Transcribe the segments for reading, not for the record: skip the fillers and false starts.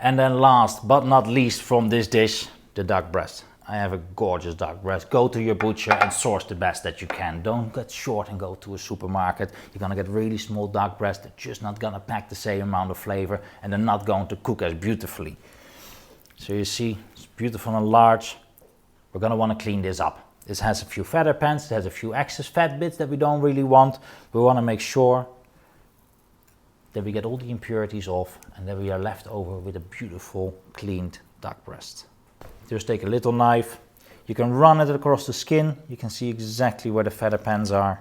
And then last but not least from this dish, the duck breast. I have a gorgeous duck breast. Go to your butcher and source the best that you can. Don't get short and go to a supermarket. You're gonna get really small duck breasts. They're just not gonna pack the same amount of flavor and they're not going to cook as beautifully. So you see, it's beautiful and large. We're gonna wanna clean this up. This has a few feather pans, it has a few excess fat bits that we don't really want. We wanna make sure that we get all the impurities off and that we are left over with a beautiful cleaned duck breast. Just take a little knife, you can run it across the skin, you can see exactly where the feather pans are.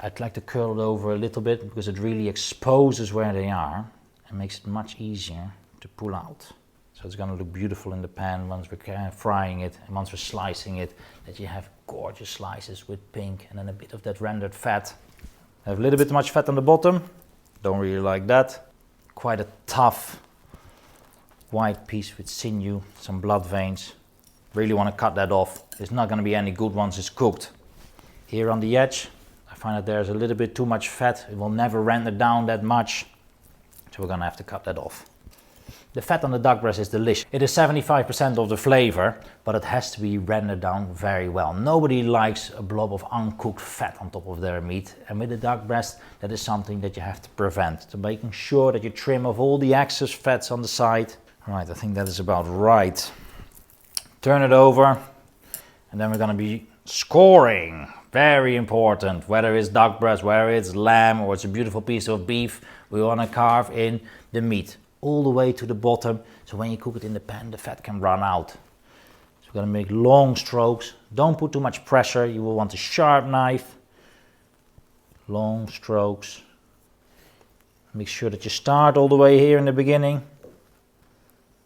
I'd like to curl it over a little bit because it really exposes where they are and makes it much easier to pull out. So it's gonna look beautiful in the pan once we're frying it and once we're slicing it, that you have gorgeous slices with pink and then a bit of that rendered fat. I have a little bit too much fat on the bottom. Don't really like that. Quite a tough white piece with sinew, some blood veins. Really want to cut that off. It's not going to be any good once it's cooked. Here on the edge, I find that there's a little bit too much fat. It will never render down that much. So we're going to have to cut that off. The fat on the duck breast is delicious. It is 75% of the flavor, but it has to be rendered down very well. Nobody likes a blob of uncooked fat on top of their meat. And with the duck breast, that is something that you have to prevent. So making sure that you trim off all the excess fats on the side. All right, I think that is about right. Turn it over, and then we're gonna be scoring. Very important, whether it's duck breast, whether it's lamb, or it's a beautiful piece of beef, we wanna carve in the meat all the way to the bottom, so when you cook it in the pan, the fat can run out. So we're gonna make long strokes. Don't put too much pressure. You will want a sharp knife. Long strokes. Make sure that you start all the way here in the beginning,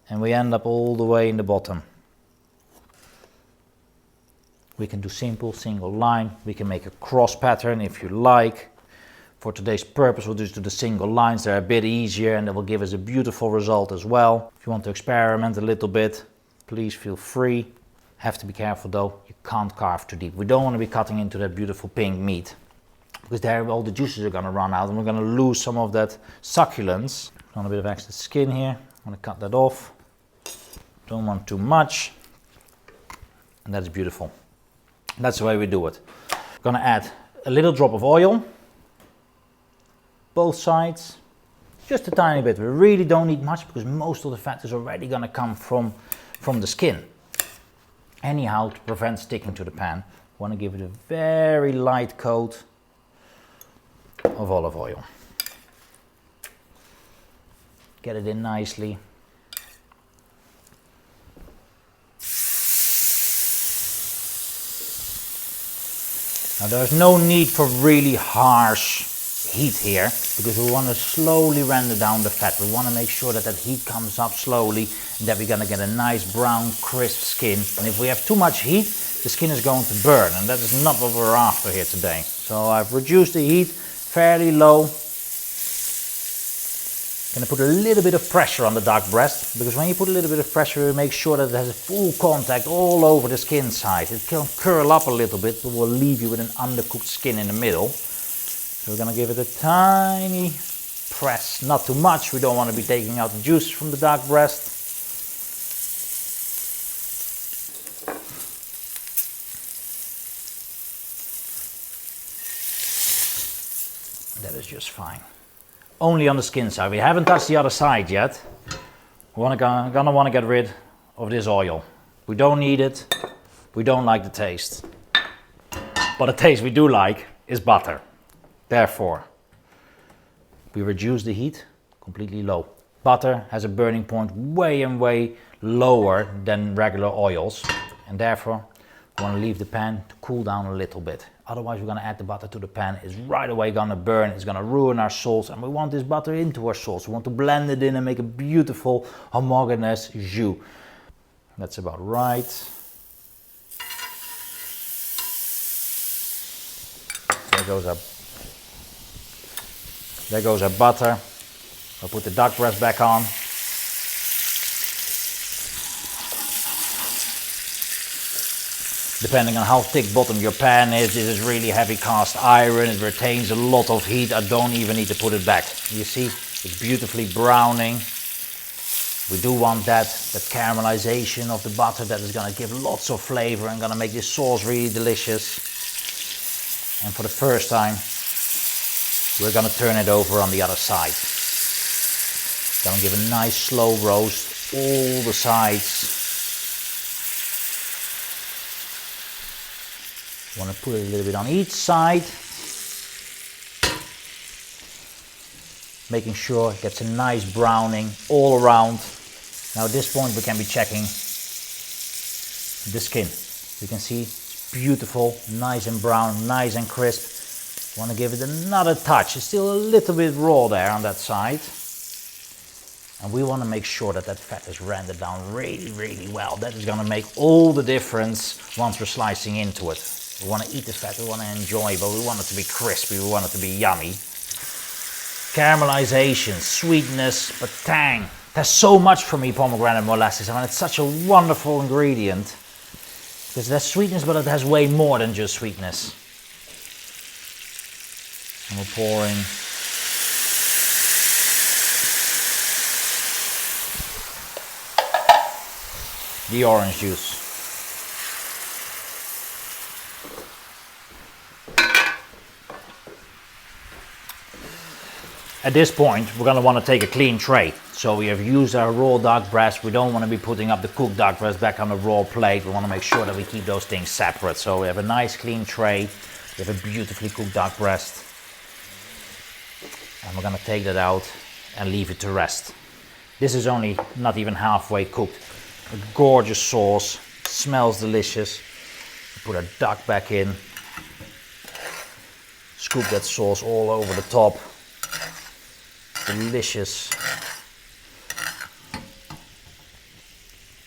and we end up all the way in the bottom. We can do simple, single line. We can make a cross pattern if you like. For today's purpose, we'll just do the single lines. They're a bit easier and they will give us a beautiful result as well. If you want to experiment a little bit, please feel free. Have to be careful though, you can't carve too deep. We don't want to be cutting into that beautiful pink meat because there all the juices are going to run out and we're going to lose some of that succulence. A bit of extra skin here. I'm going to cut that off. Don't want too much. And that's beautiful. That's the way we do it. I'm going to add a little drop of oil. Both sides, just a tiny bit. We really don't need much because most of the fat is already going to come from the skin. Anyhow, to prevent sticking to the pan, I want to give it a very light coat of olive oil. Get it in nicely. Now there's no need for really harsh heat here because we want to slowly render down the fat. We want to make sure that that heat comes up slowly and that we're going to get a nice brown crisp skin. And if we have too much heat, the skin is going to burn, and that is not what we're after here today. So I've reduced the heat fairly low. Going to put a little bit of pressure on the duck breast because when you put a little bit of pressure, you make sure that it has a full contact all over the skin side. It can curl up a little bit, but will leave you with an undercooked skin in the middle. So we're going to give it a tiny press, not too much. We don't want to be taking out the juice from the duck breast. That is just fine. Only on the skin side. We haven't touched the other side yet. We're gonna want to get rid of this oil. We don't need it. We don't like the taste. But the taste we do like is butter. Therefore, we reduce the heat completely low. Butter has a burning point way lower than regular oils, and therefore we want to leave the pan to cool down a little bit. Otherwise we're going to add the butter to the pan. It's right away going to burn. It's going to ruin our sauce, and we want this butter into our sauce. We want to blend it in and make a beautiful homogeneous jus. That's about right. There goes our butter. I'll put the duck breast back on. Depending on how thick bottom your pan is, this is really heavy cast iron. It retains a lot of heat. I don't even need to put it back. You see, it's beautifully browning. We do want that caramelization of the butter that is going to give lots of flavor and going to make this sauce really delicious. And for the first time, we're going to turn it over on the other side. Going to give a nice slow roast, all the sides. Want to put it a little bit on each side. Making sure it gets a nice browning all around. Now at this point we can be checking the skin. You can see it's beautiful, nice and brown, nice and crisp. Want to give it another touch. It's still a little bit raw there on that side. And we want to make sure that that fat is rendered down really, really well. That is going to make all the difference once we're slicing into it. We want to eat the fat, we want to enjoy, but we want it to be crispy, we want it to be yummy. Caramelization, sweetness, but tang. There's so much for me, pomegranate molasses. I mean, it's such a wonderful ingredient. Because there's sweetness, but it has way more than just sweetness. And we're pouring the orange juice. At this point, we're going to want to take a clean tray. So we have used our raw duck breast. We don't want to be putting up the cooked duck breast back on the raw plate. We want to make sure that we keep those things separate. So we have a nice clean tray. We have a beautifully cooked duck breast. And we're going to take that out and leave it to rest. This is only not even halfway cooked. A gorgeous sauce, smells delicious. Put our duck back in. Scoop that sauce all over the top. Delicious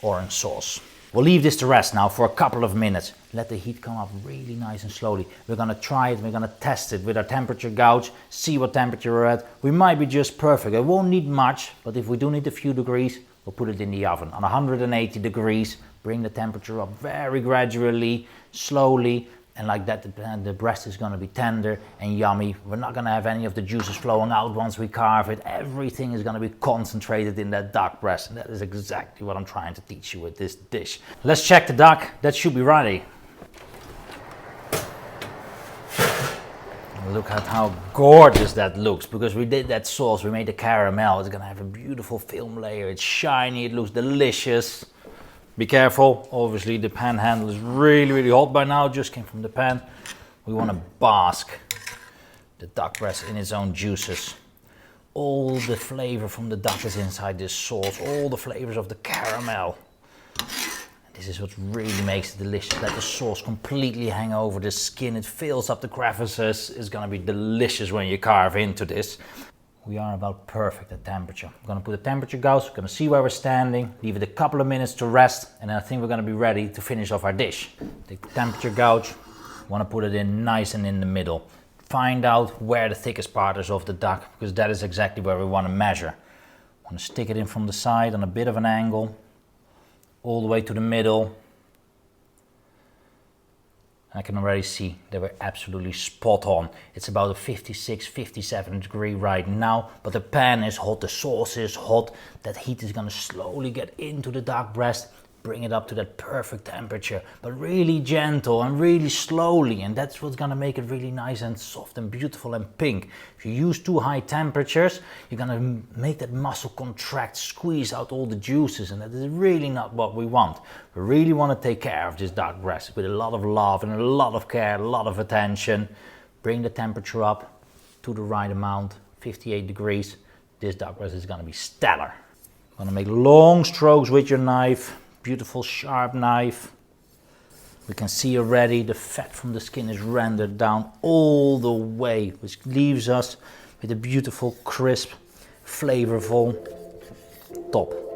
orange sauce. We'll leave this to rest now for a couple of minutes. Let the heat come up really nice and slowly. We're going to try it, we're going to test it with our temperature gauge, see what temperature we're at. We might be just perfect. It won't need much, but if we do need a few degrees, we'll put it in the oven on 180 degrees. Bring the temperature up very gradually, slowly. And like that, the breast is going to be tender and yummy. We're not going to have any of the juices flowing out once we carve it. Everything is going to be concentrated in that duck breast. And that is exactly what I'm trying to teach you with this dish. Let's check the duck. That should be ready. Look at how gorgeous that looks. Because we did that sauce, we made the caramel. It's going to have a beautiful film layer. It's shiny, it looks delicious. Be careful, obviously the pan handle is really, really hot by now, just came from the pan. We want to bask the duck breast in its own juices. All the flavor from the duck is inside this sauce, all the flavors of the caramel. This is what really makes it delicious. Let the sauce completely hang over the skin, it fills up the crevices. It's going to be delicious when you carve into this. We are about perfect at temperature. I'm going to put a temperature gauge, we're going to see where we're standing, leave it a couple of minutes to rest, and then I think we're going to be ready to finish off our dish. Take the temperature gauge, want to put it in nice and in the middle. Find out where the thickest part is of the duck, because that is exactly where we want to measure. Want to stick it in from the side on a bit of an angle, all the way to the middle. I can already see they were absolutely spot on. It's about a 56, 57 degree right now, but the pan is hot, the sauce is hot. That heat is gonna slowly get into the duck breast, bring it up to that perfect temperature, but really gentle and really slowly. And that's what's gonna make it really nice and soft and beautiful and pink. If you use too high temperatures, you're gonna make that muscle contract, squeeze out all the juices, and that is really not what we want. We really wanna take care of this duck breast with a lot of love and a lot of care, a lot of attention. Bring the temperature up to the right amount, 58 degrees. This duck breast is gonna be stellar. Gonna make long strokes with your knife. Beautiful sharp knife. We can see already the fat from the skin is rendered down all the way, which leaves us with a beautiful, crisp, flavorful top.